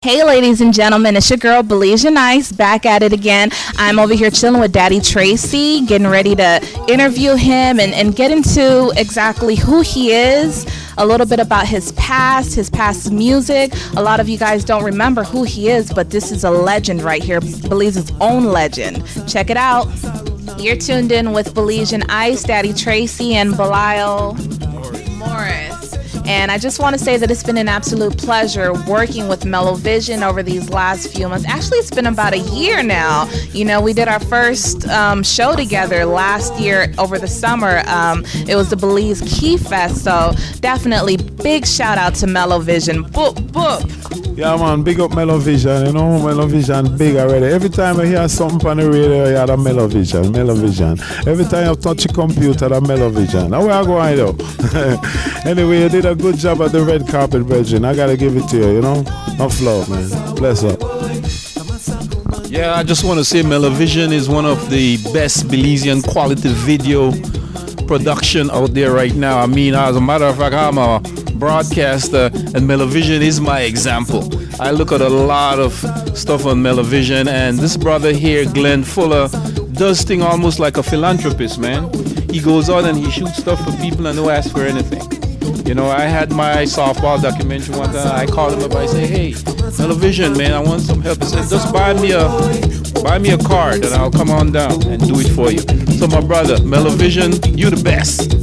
Hey, ladies and gentlemen, it's your girl Belize Nice back at it again. I'm over here chilling with Daddy Tracy, getting ready to interview him and get into exactly who he is, a little bit about his past music. A lot of you guys don't remember who he is, but this is a legend right here, Belize's own legend. Check it out. You're tuned in with Belizean Ice, Daddy Tracy, and Bilal Morris. And I just want to say that it's been an absolute pleasure working with Mellowvision over these last few months. Actually, it's been about a year now. You know, we did our first show together last year over the summer. It was the Belize Key Fest. So definitely big shout out to Mellowvision. Boop, boop. Yeah, man, big up Mellowvision. You know, Mellowvision big already. Every time I hear something on the radio, I hear the Mellowvision. Every time I touch a computer, the Mellowvision. Now where I go, I know. Anyway, you did a good job at the red carpet, Virgin. I gotta give it to you, you know? No flaw, man. Bless up. Yeah, I just want to say Mellowvision is one of the best Belizean quality video production out there right now. I mean, as a matter of fact, I'm a broadcaster and Mellowvision is my example. I look at a lot of stuff on Mellowvision, and this brother here, Glenn Fuller, does things almost like a philanthropist, man. He goes out and he shoots stuff for people and no ask for anything. You know, I had my softball documentary one time. I called him up. I say, "Hey, Mellowvision, man, I want some help." He said, "Just buy me a card, and I'll come on down and do it for you." So, my brother, Mellowvision, you the best.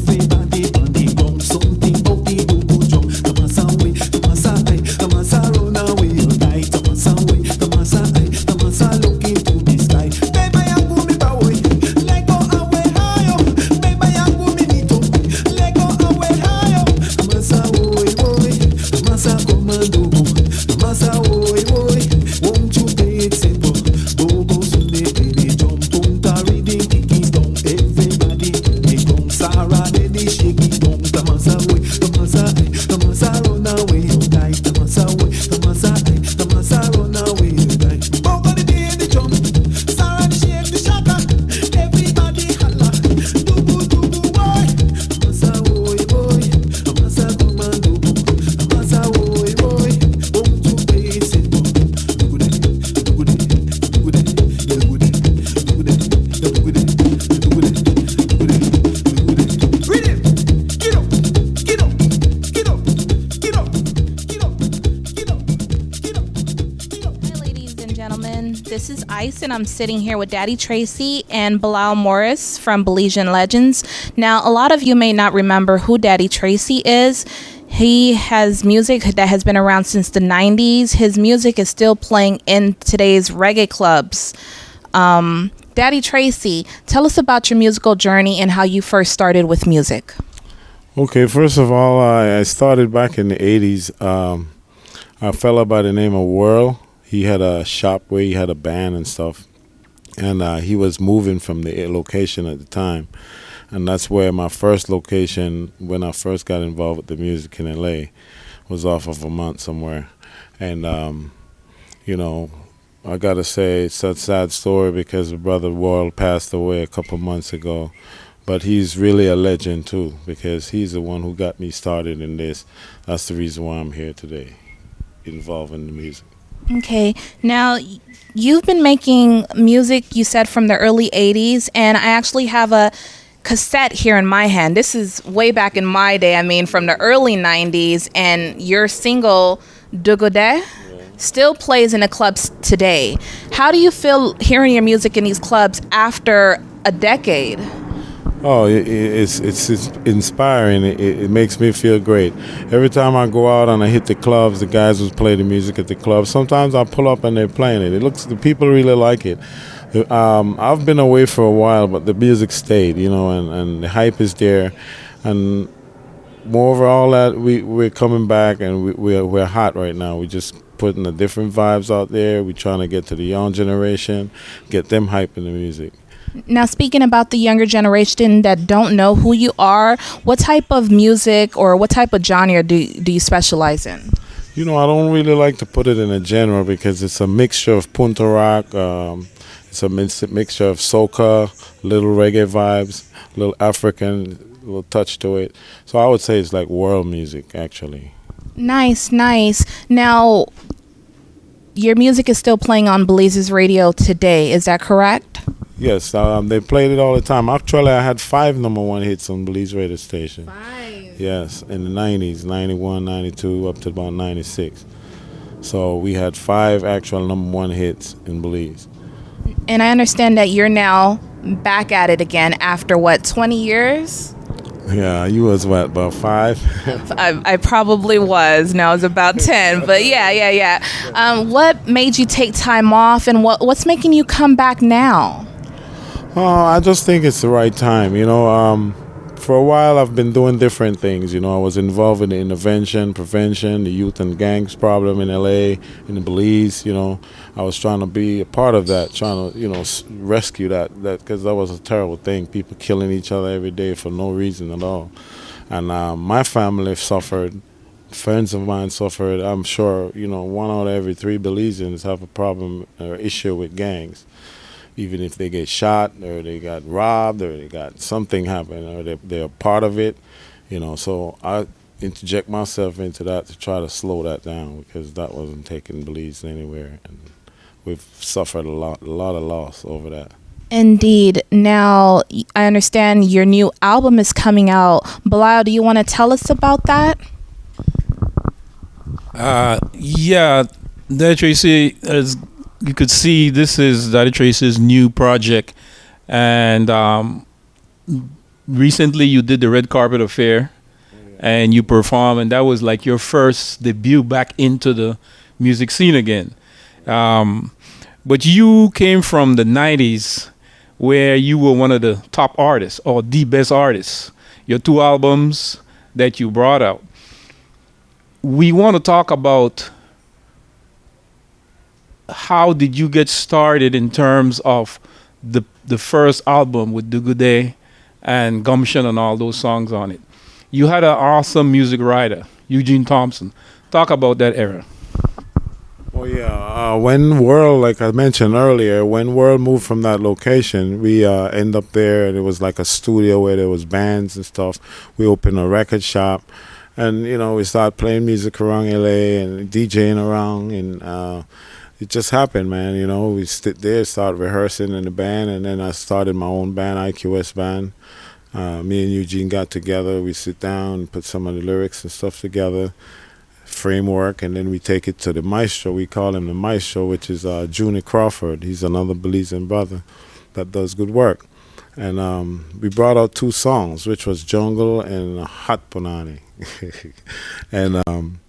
And I'm sitting here with Daddy Tracy and Bilal Morris from Belizean Legends. Now, a lot of you may not remember who Daddy Tracy is. He has music that has been around since the 90s. His music is still playing in today's reggae clubs. Daddy Tracy, tell us about your musical journey and how you first started with music. Okay, first of all, I started back in the 80s. A fella by the name of Whirl. He had a shop where he had a band and stuff, and he was moving from the location at the time, and that's where my first location, when I first got involved with the music in LA, was off of Vermont somewhere. And you know, I gotta say it's a sad story because my brother World passed away a couple months ago, but he's really a legend too because he's the one who got me started in this. That's the reason why I'm here today, involved in the music. Okay, now you've been making music, you said, from the early 80s, and I actually have a cassette here in my hand. This is way back in my day, I mean, from the early 90s, and your single, Dugode, still plays in the clubs today. How do you feel hearing your music in these clubs after a decade? Oh, it's inspiring. It makes me feel great. Every time I go out and I hit the clubs, the guys who play the music at the club, sometimes I pull up and they're playing it. The people really like it. I've been away for a while, but the music stayed, you know, and the hype is there. And moreover, all that, we're coming back and we're hot right now. We're just putting the different vibes out there. We're trying to get to the young generation, get them hype in the music. Now, speaking about the younger generation that don't know who you are, what type of music or what type of genre do you specialize in? You know, I don't really like to put it in a genre because it's a mixture of Punta Rock, it's a mixture of soca, little reggae vibes, little African, little touch to it. So I would say it's like world music, actually. Nice, nice. Now, your music is still playing on Belize's radio today. Is that correct? Yes, they played it all the time. Actually, I had 5 #1 hits on Belize radio station. 5. Yes, in the 90s, 91, 92, up to about 96. So we had 5 actual #1 hits in Belize. And I understand that you're now back at it again after, what, 20 years? Yeah, you was what, about 5? I probably was. Now it's about 10. But yeah. What made you take time off, and what's making you come back now? I just think it's the right time. For a while I've been doing different things. I was involved in the intervention, prevention, the youth and gangs problem in LA, in the Belize. I was trying to be a part of that, trying to, rescue that because that was a terrible thing. People killing each other every day for no reason at all. And my family suffered. Friends of mine suffered. I'm sure, 1 out of every 3 Belizeans have a problem or issue with gangs. Even if they get shot or they got robbed or they got something happen or they're part of it, So I interject myself into that to try to slow that down because that wasn't taking Belize anywhere. And we've suffered a lot of loss over that. Indeed. Now, I understand your new album is coming out. Bilal, do you want to tell us about that? Yeah, Daddy Tracy, as you could see, this is Daddy Tracy's new project. And recently you did the Red Carpet Affair and you performed, and that was like your first debut back into the music scene again. But you came from the 90s where you were one of the top artists or the best artists. Your 2 albums that you brought out. We want to talk about how did you get started in terms of the first album with Do Good Day and Gumption and all those songs on it. You had an awesome music writer, Eugene Thompson. Talk about that era. Well, yeah. When World, like I mentioned earlier, when World moved from that location, we end up there, and it was like a studio where there was bands and stuff. We opened a record shop, and we started playing music around LA and DJing around, and it just happened, man. We sit there, start rehearsing in the band, and then I started my own band, IQS band. Me and Eugene got together. We sit down and put some of the lyrics and stuff together, framework, and then we take it to the maestro. We call him the maestro, which is Junie Crawford. He's another Belizean brother that does good work. And we brought out 2 songs, which was Jungle and Hot Punani. And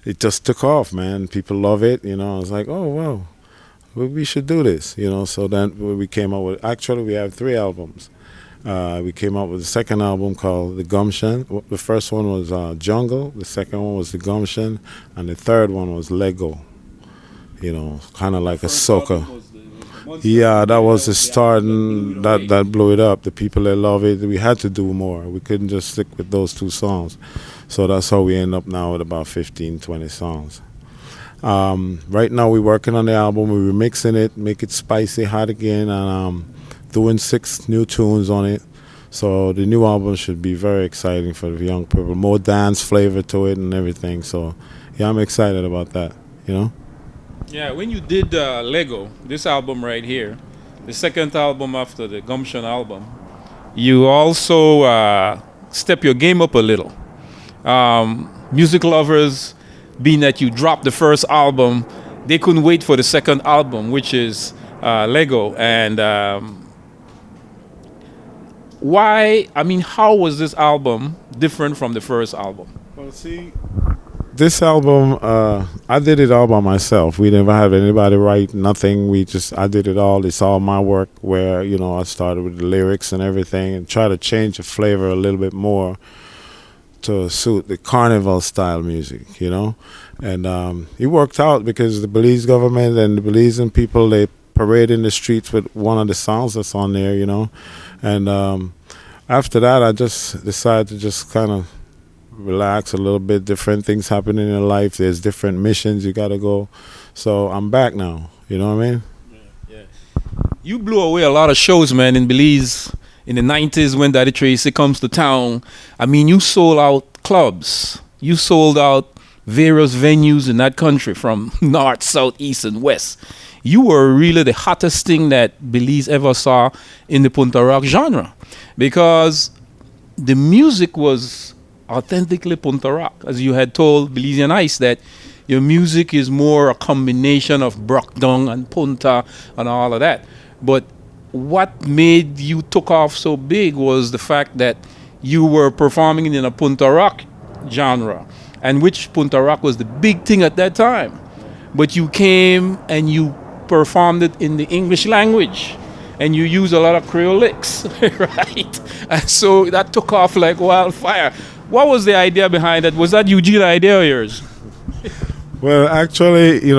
it just took off, man. People love it. I was like, oh, wow, we should do this. So then we came up with, actually we have 3 albums. We came up with the second album called The Gumption. The first one was Jungle, the second one was The Gumption, and the third one was Lego. Kind of like a soca. Yeah, that was the start, and that blew it up. The people that love it, we had to do more. We couldn't just stick with those 2 songs. So that's how we end up now with about 15, 20 songs. Right now we're working on the album. We're remixing it, make it spicy, hot again, and doing 6 new tunes on it. So the new album should be very exciting for the young people. More dance flavor to it and everything. So yeah, I'm excited about that, Yeah, when you did Lego, this album right here, the second album after the Gumption album, you also step your game up a little. Music lovers, being that you dropped the first album, they couldn't wait for the second album, which is Lego. And how was this album different from the first album? Well, see, this album, I did it all by myself. We never had anybody write nothing. I did it all. It's all my work where, I started with the lyrics and everything and try to change the flavor a little bit more to suit the carnival style music, And it worked out because the Belize government and the Belizean people, they parade in the streets with one of the songs that's on there, And after that, I just decided to just kind of relax a little bit. Different things happen in your life. There's different missions you got to go. So I'm back now. You know what I mean? Yeah. You blew away a lot of shows, man, in Belize in the 90s when Daddy Tracy comes to town. You sold out clubs. You sold out various venues in that country from north, south, east, and west. You were really the hottest thing that Belize ever saw in the Punta Rock genre, because the music was authentically Punta Rock. As you had told Belizean Ice that your music is more a combination of Brockdong and Punta and all of that. But what made you took off so big was the fact that you were performing in a Punta Rock genre, and which Punta Rock was the big thing at that time. But you came and you performed it in the English language, and you used a lot of Creole licks, right? And so that took off like wildfire. What was the idea behind that? Was that Eugene idea of yours? Well, actually,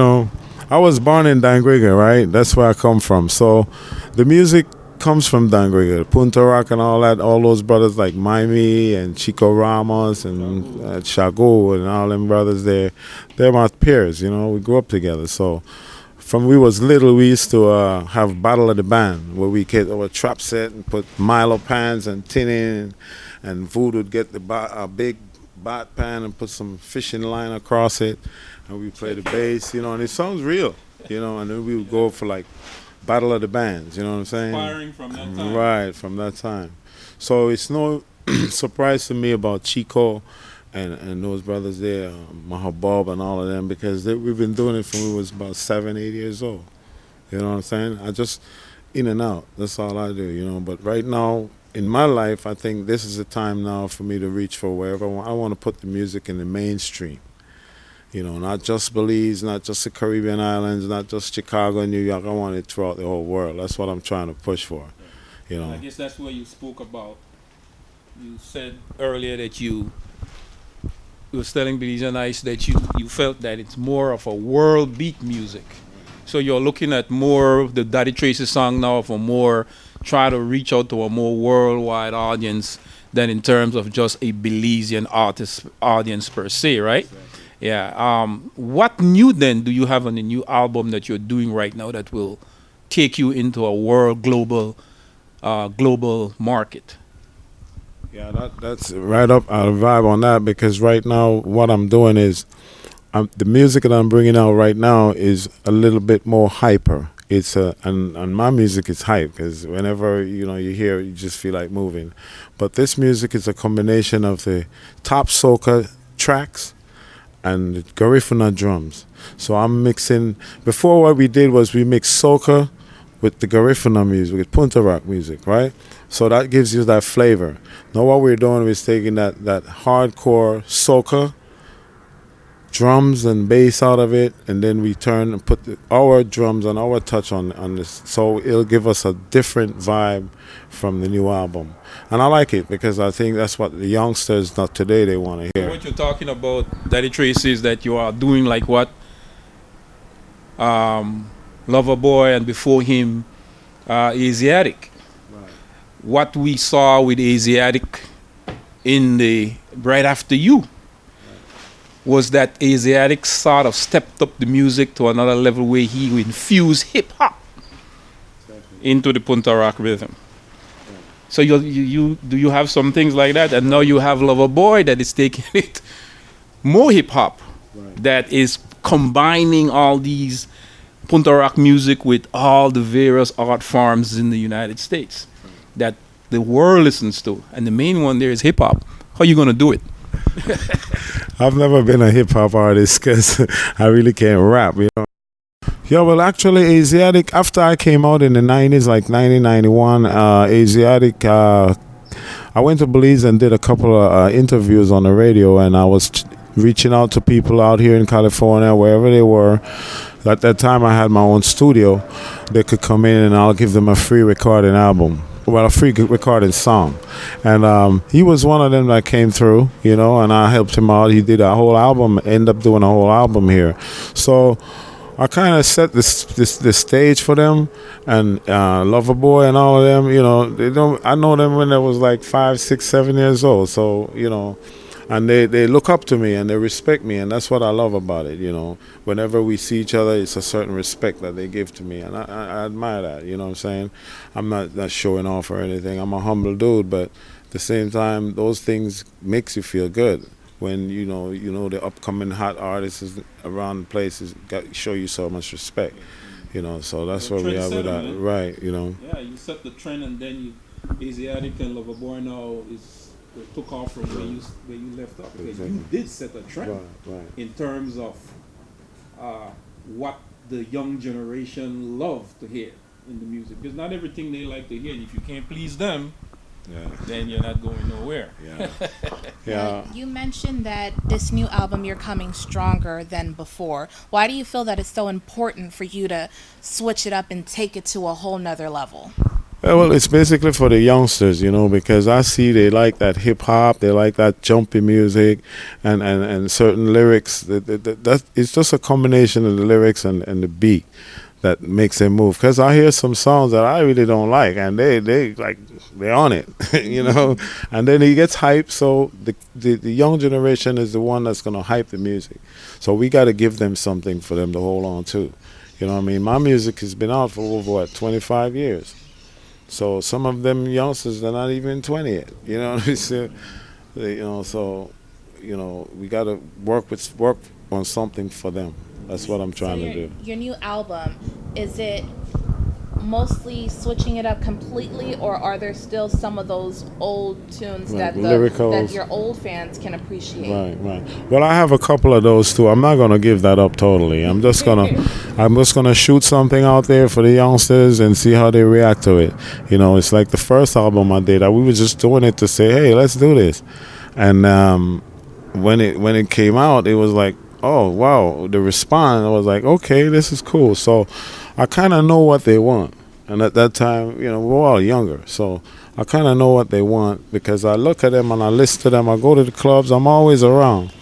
I was born in Dangriga, right? That's where I come from. So the music comes from Dangriga, Punta Rock and all that. All those brothers like Maimi and Chico Ramos and Shago and all them brothers there, they're my peers, we grew up together. So from we was little, we used to have Battle of the Band, where we get our trap set and put Milo pans and tin in, and Vood would get a big bat pan and put some fishing line across it, and we play the bass, and it sounds real, and then we would go for like Battle of the Bands, you know what I'm saying? Inspiring from that time. Right, from that time. So it's no surprise to me about Chico and those brothers there, Mahabob and all of them, because we've been doing it from we was about 7, 8 years old. You know what I'm saying? I just in and out. That's all I do, But right now, in my life, I think this is the time now for me to reach for wherever I want to put the music in the mainstream. Not just Belize, not just the Caribbean islands, not just Chicago and New York. I want it throughout the whole world. That's what I'm trying to push for. I guess that's where you spoke about. You said earlier that you was telling Belizean Ice that you felt that it's more of a world beat music. So you're looking at more the Daddy Tracy song now for more, try to reach out to a more worldwide audience than in terms of just a Belizean audience per se, right? Exactly. Yeah. What new then do you have on the new album that you're doing right now that will take you into a world global market? Yeah, that's right up our vibe on that, because right now what I'm doing is the music that I'm bringing out right now is a little bit more hyper. It's and my music is hype, because whenever you hear it, you just feel like moving. But this music is a combination of the top soca tracks and the Garifuna drums. So I'm mixing. Before, what we did was we mixed soca with the Garifuna music, with Punta Rock music, right? So that gives you that flavor. Now what we're doing is taking that hardcore soca drums and bass out of it, and then we turn and put our drums and our touch on this. So it'll give us a different vibe from the new album. And I like it, because I think that's what the youngsters not today they want to hear. What you're talking about, Daddy Tracy, is that you are doing like what Loverboy and before him Asiatic. Right. What we saw with Asiatic in the Right After You was that Asiatic sort of stepped up the music to another level, where he infused hip-hop into the Punta Rock rhythm. Yeah. So you have some things like that, and now you have Loverboy that is taking it more hip-hop, right, that is combining all these Punta Rock music with all the various art forms in the United States, right, that the world listens to. And the main one there is hip-hop. How are you going to do it? I've never been a hip-hop artist, because I really can't rap, Yeah, well, actually, Asiatic, after I came out in the 90s, like 1991, Asiatic, I went to Belize and did a couple of interviews on the radio, and I was reaching out to people out here in California, wherever they were. At that time, I had my own studio. They could come in and I'll give them a free recording album. Well, a free recorded song. And he was one of them that came through, and I helped him out. He did a whole album, ended up doing a whole album here. So I kind of set the stage for them, and Loverboy and all of them, I know them when they was like 5, 6, 7 years old. So, and they look up to me and they respect me, and that's what I love about it. Whenever we see each other, it's a certain respect that they give to me, and I admire that. You know what I'm saying? I'm not showing off or anything. I'm a humble dude, but at the same time, those things makes you feel good when the upcoming hot artists is around the place show you so much respect. So that's where we are with that, man. Right? Yeah, you set the trend, and then Asiatic and Loverboy now took off from where you left off. Exactly. You did set a trend, right. In terms of what the young generation love to hear in the music. Because not everything they like to hear, and if you can't please them, then you're not going nowhere. Yeah. You mentioned that this new album, you're coming stronger than before. Why do you feel that it's so important for you to switch it up and take it to a whole nother level? Well, it's basically for the youngsters, because I see they like that hip hop, they like that jumpy music, and certain lyrics. That it's just a combination of the lyrics and the beat that makes them move. Because I hear some songs that I really don't like, and they're on it, And then he gets hyped. So the young generation is the one that's gonna hype the music. So we got to give them something for them to hold on to. My music has been out for over 25 years. So some of them youngsters, they're not even 20 yet. So we got to work on something for them. That's what I'm trying to do. Your new album, is it mostly switching it up completely, or are there still some of those old tunes that your old fans can appreciate? Right. Well, I have a couple of those too. I'm not gonna give that up totally. I'm just gonna shoot something out there for the youngsters and see how they react to it. It's like the first album I did. We were just doing it to say, hey, let's do this. And when it came out, it was like, oh wow, the response. I was like, okay, this is cool. So I kind of know what they want. And at that time, we're all younger. So I kind of know what they want because I look at them and I listen to them. I go to the clubs. I'm always around.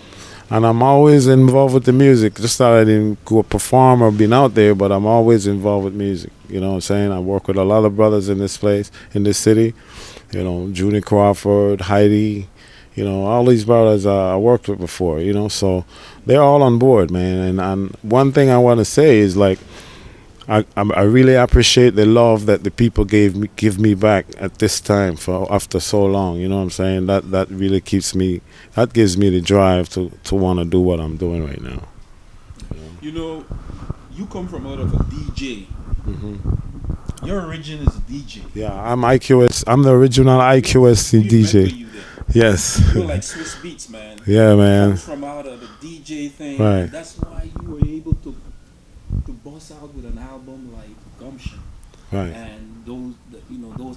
And I'm always involved with the music. Just that I didn't go perform or been out there, but I'm always involved with music. You know what I'm saying? I work with a lot of brothers in this place, in this city. Junie Crawford, Heidi, all these brothers I worked with before, so they're all on board, man. And one thing I want to say is I really appreciate the love that the people give me back at this time after so long. You know what I'm saying? That really gives me the drive to want to do what I'm doing right now. You come from out of a DJ. Mm-hmm. Your origin is a DJ. Yeah, I'm IQS. I'm the original IQS DJ. Yes. You're like Swiss Beats, man. Yeah, man. You come from out of the DJ thing. Right. That's why you were able to bust out with an album like Gumption. Right. And those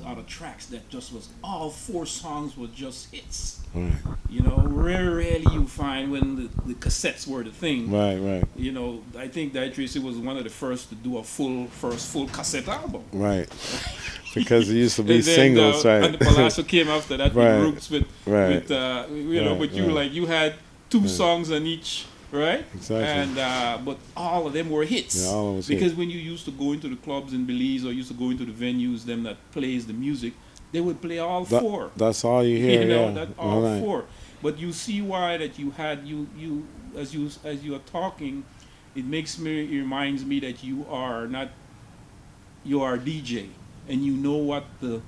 are the tracks that just was all 4 songs were just hits. Right. Rarely you find when the cassettes were the thing. Right. I think Daddy Tracy was one of the first to do a full cassette album. Right. Because it used to be singles, right? And the Palazzo came after that with groups with but you had 2 songs on each. Right? Exactly. And but all of them were hits. Yeah, all of them was because hits. when you used to go into the clubs in Belize or used to go into the venues, them that plays the music, they would play all 4. That's all you hear. That all 4. But you see why that you had you as you are talking, it reminds me that you are a DJ and you know what the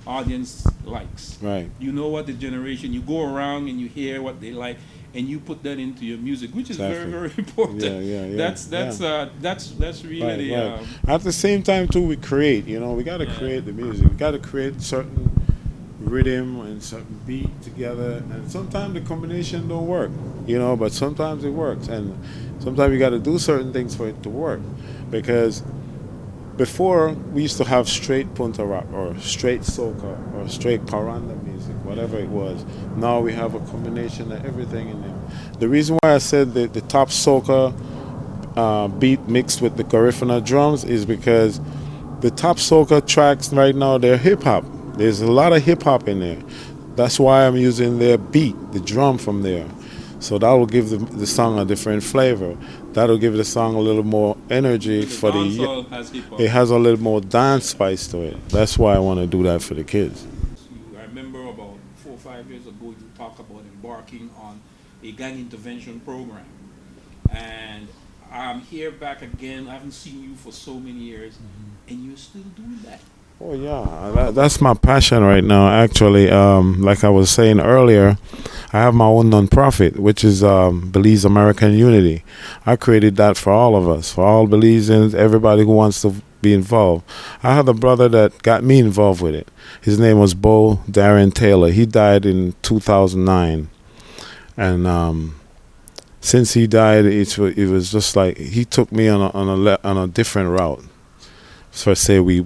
audience likes. Right. You know what the generation. You go around and you hear what they like. And you put that into your music, which is very, very important. Yeah. That's really right. At the same time too, we create. We got to create the music. We got to create certain rhythm and certain beat together. And sometimes the combination don't work. But sometimes it works. And sometimes you got to do certain things for it to work. Because before we used to have straight Punta Rock or straight Soca or straight Paranda music, whatever it was. Now we have a combination of everything in there. The reason why I said that the top Soca beat mixed with the Garifuna drums is because the top Soca tracks right now, they're hip hop. There's a lot of hip hop in there. That's why I'm using their beat, the drum from there. So that will give the song a different flavor. That'll give the song a little more energy for it has a little more dance spice to it. That's why I want to do that for the kids. I remember about 4 or 5 years ago you talked about embarking on a gang intervention program. And I'm here back again. I haven't seen you for so many years, and you're still doing that. Oh yeah, that's my passion right now. Actually, like I was saying earlier, I have my own nonprofit, which is Belize American Unity. I created that for all of us, for all Belizeans, everybody who wants to be involved. I had a brother that got me involved with it. His name was Bo Darren Taylor. He died in 2009, and since he died, it was just like he took me on a different route. So say we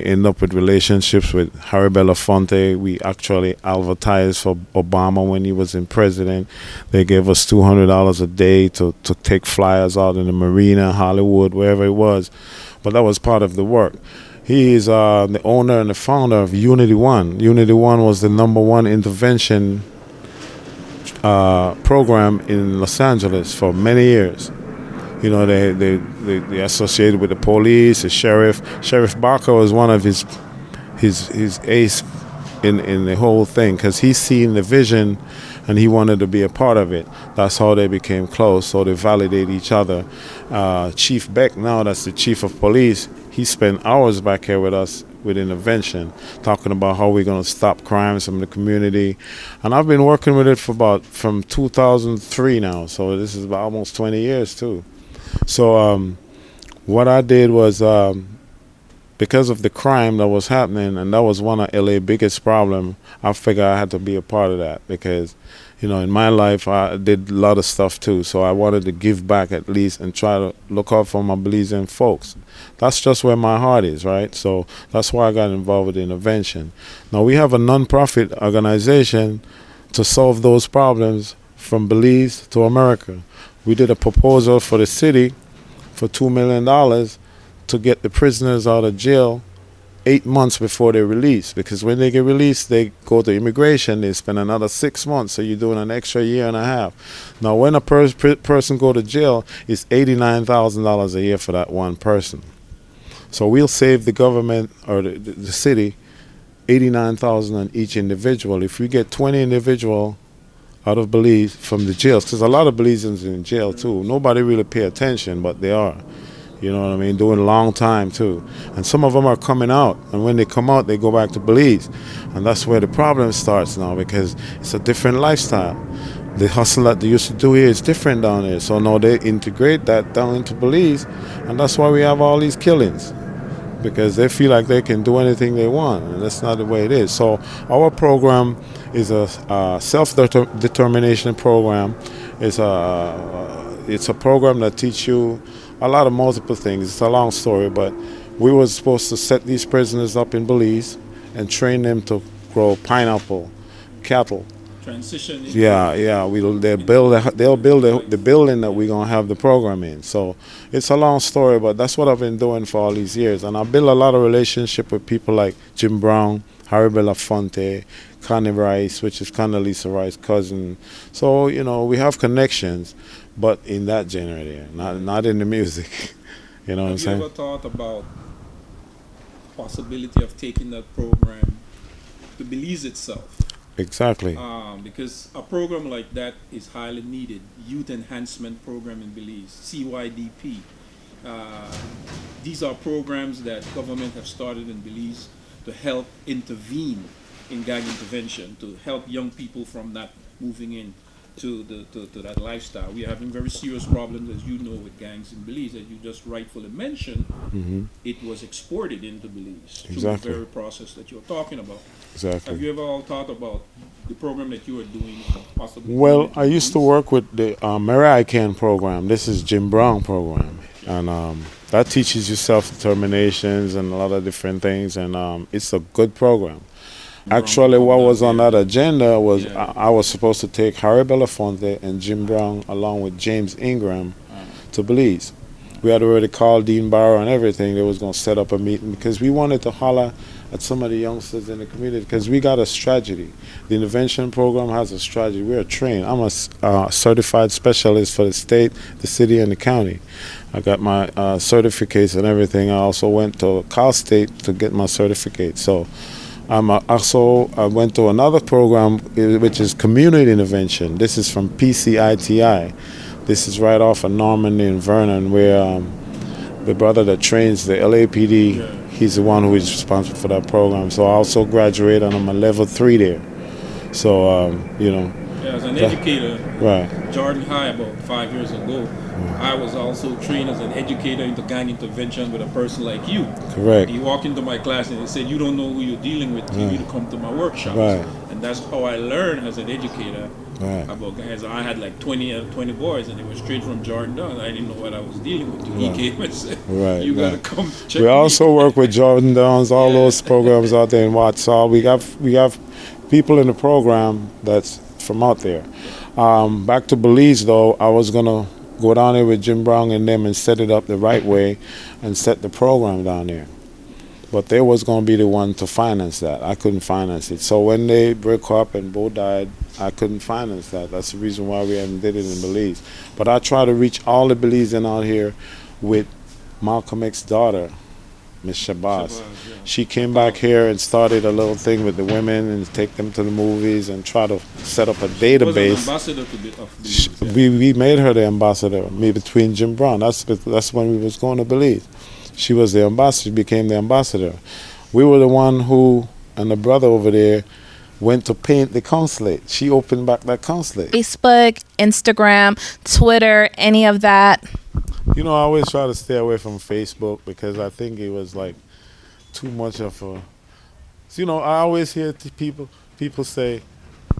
end up with relationships with Harry Belafonte. We actually advertised for Obama when he was in president. They gave us $200 a day to take flyers out in the marina, Hollywood, wherever it was. But that was part of the work. He is the owner and the founder of Unity One. Unity One was the #1 intervention program in Los Angeles for many years. You know, they associated with the police, the sheriff. Sheriff Barker was one of his ace in the whole thing, because he's seen the vision and he wanted to be a part of it. That's how they became close, so they validate each other. Chief Beck, now that's the chief of police, he spent hours back here with us with intervention, talking about how we're going to stop crimes from the community. And I've been working with it from 2003 now, so this is about almost 20 years too. So what I did was, because of the crime that was happening, and that was one of LA's biggest problem, I figured I had to be a part of that, because, you know, in my life I did a lot of stuff too, so I wanted to give back at least and try to look out for my Belizean folks. That's just where my heart is, right? So that's why I got involved with intervention. Now we have a non-profit organization to solve those problems from Belize to America. We did a proposal for the city for $2 million to get the prisoners out of jail 8 months before they're released. Because when they get released, they go to immigration, they spend another 6 months, so you're doing an extra year and a half. Now, when a person go to jail, it's $89,000 a year for that one person. So we'll save the government or the city $89,000 on each individual. If we get 20 individual out of Belize from the jails, because a lot of Belizeans in jail too. Nobody really pay attention, but they are. You know what I mean? Doing a long time too. And some of them are coming out, and when they come out, they go back to Belize. And that's where the problem starts now, because it's a different lifestyle. The hustle that they used to do here is different down there. So now they integrate that down into Belize, and that's why we have all these killings. Because they feel like they can do anything they want, and that's not the way it is. So our program is a self-determination program. It's a program that teaches you a lot of multiple things. It's a long story, but we were supposed to set these prisoners up in Belize and train them to grow pineapple, cattle. Transition. They'll build the building that we're gonna have the program in. So it's a long story, but that's what I've been doing for all these years. And I built a lot of relationship with people like Jim Brown, Harry Belafonte, Connie Rice, which is Condoleezza Rice's cousin. So, you know, we have connections, but in that genre there, not in the music. You know what I'm saying? Have you ever thought about possibility of taking that program to Belize itself? Exactly. Because a program like that is highly needed. Youth Enhancement Program in Belize, CYDP. These are programs that government have started in Belize to help intervene in gang intervention, to help young people from not moving in to that lifestyle. We are having very serious problems, as you know, with gangs in Belize. As you just rightfully mentioned, it was exported into Belize through the very process that you're talking about. Exactly. Have you ever all thought about the program that you are doing? Possibly. Well, I used to work with the Mary Can program. This is Jim Brown program, and that teaches you self-determinations and a lot of different things, and it's a good program. Actually, what was on that agenda was I was supposed to take Harry Belafonte and Jim Brown along with James Ingram to Belize. We had already called Dean Barrow and everything. They was going to set up a meeting because we wanted to holler at some of the youngsters in the community, because we got a strategy. The intervention program has a strategy. We're trained. I'm a certified specialist for the state, the city, and the county. I got my certificates and everything. I also went to Cal State to get my certificate. So I went to another program, which is community intervention. This is from PCITI. This is right off of Normandy and Vernon, where the brother that trains the LAPD. He's the one who is responsible for that program. So I also graduated and I'm a level 3 there. So, you know. Yeah, as an educator, right. Jordan High about 5 years ago, I was also trained as an educator into gang intervention with a person like you. Correct. He walked into my class and he said, you don't know who you're dealing with, you need to come to my workshops. Right. And that's how I learned as an educator Right. about guys. I had like 20 boys and they were straight from Jordan down. I didn't know what I was dealing with. He came and said, you got to come check We me. also work with Jordan Downs, all those programs out there in Watsaw. We have people in the program that's from out there. Back to Belize though, I was gonna go down there with Jim Brown and them and set it up the right way and set the program down there. But they was gonna be the one to finance that. I couldn't finance it. So when they broke up and Bo died, I couldn't finance that. That's the reason why we haven't did it in Belize. But I try to reach all the Belizeans out here with Malcolm X's daughter, Miss Shabazz. She came back here and started a little thing with the women and take them to the movies and try to set up a database. Was an ambassador of Belize, We made her the ambassador, me between Jim Brown. That's when we was going to Belize. She was the ambassador, she became the ambassador. We were the one who, and the brother over there, went to paint the consulate. She opened back that consulate. Facebook, Instagram, Twitter, any of that? You know, I always try to stay away from Facebook because I think it was like too much of a. So, you know, I always hear people say,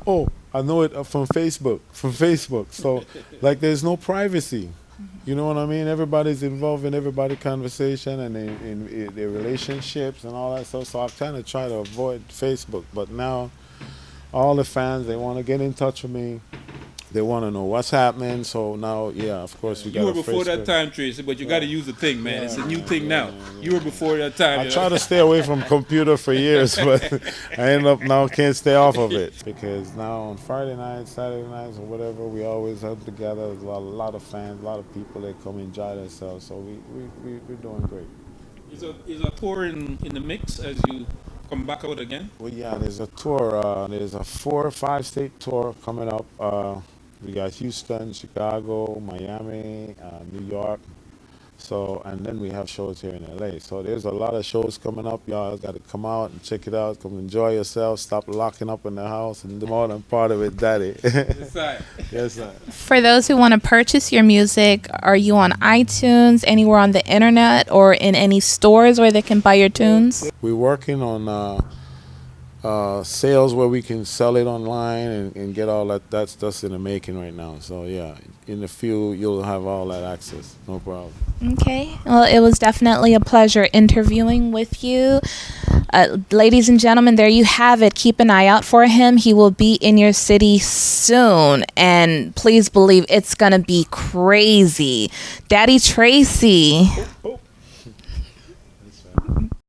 "Oh, I know it from Facebook." So, like, there's no privacy. You know what I mean? Everybody's involved in everybody's conversation and in their relationships and all that stuff. So I kind of try to avoid Facebook. But now, all the fans, they want to get in touch with me. They want to know what's happening. So now, yeah, of course, we got. You were before that time, Tracy, but you got to use the thing, man. It's a new thing now. You were before that time. I tried to stay away from computer for years, but I end up now can't stay off of it because now on Friday nights, Saturday nights, or whatever, we always have together. There's a lot of fans, a lot of people that come enjoy themselves. So we're doing great. Is a tour in the mix as you come back out again? Well, yeah, there's a tour. There's a 4 or 5 state tour coming up. We got Houston, Chicago, Miami, New York. So, and then we have shows here in LA. So there's a lot of shows coming up. Y'all got to come out and check it out. Come enjoy yourself. Stop locking up in the house and do more than part of it, Daddy. Yes, sir. Yes, sir. For those who want to purchase your music, are you on iTunes, anywhere on the internet, or in any stores where they can buy your tunes? We're working on sales where we can sell it online and get all that. That's in the making right now. So yeah, in a few you'll have all that access. No problem. Okay. Well, it was definitely a pleasure interviewing with you. Ladies and gentlemen, there you have it. Keep an eye out for him. He will be in your city soon. And please believe it's going to be crazy. Daddy Tracy. Oh.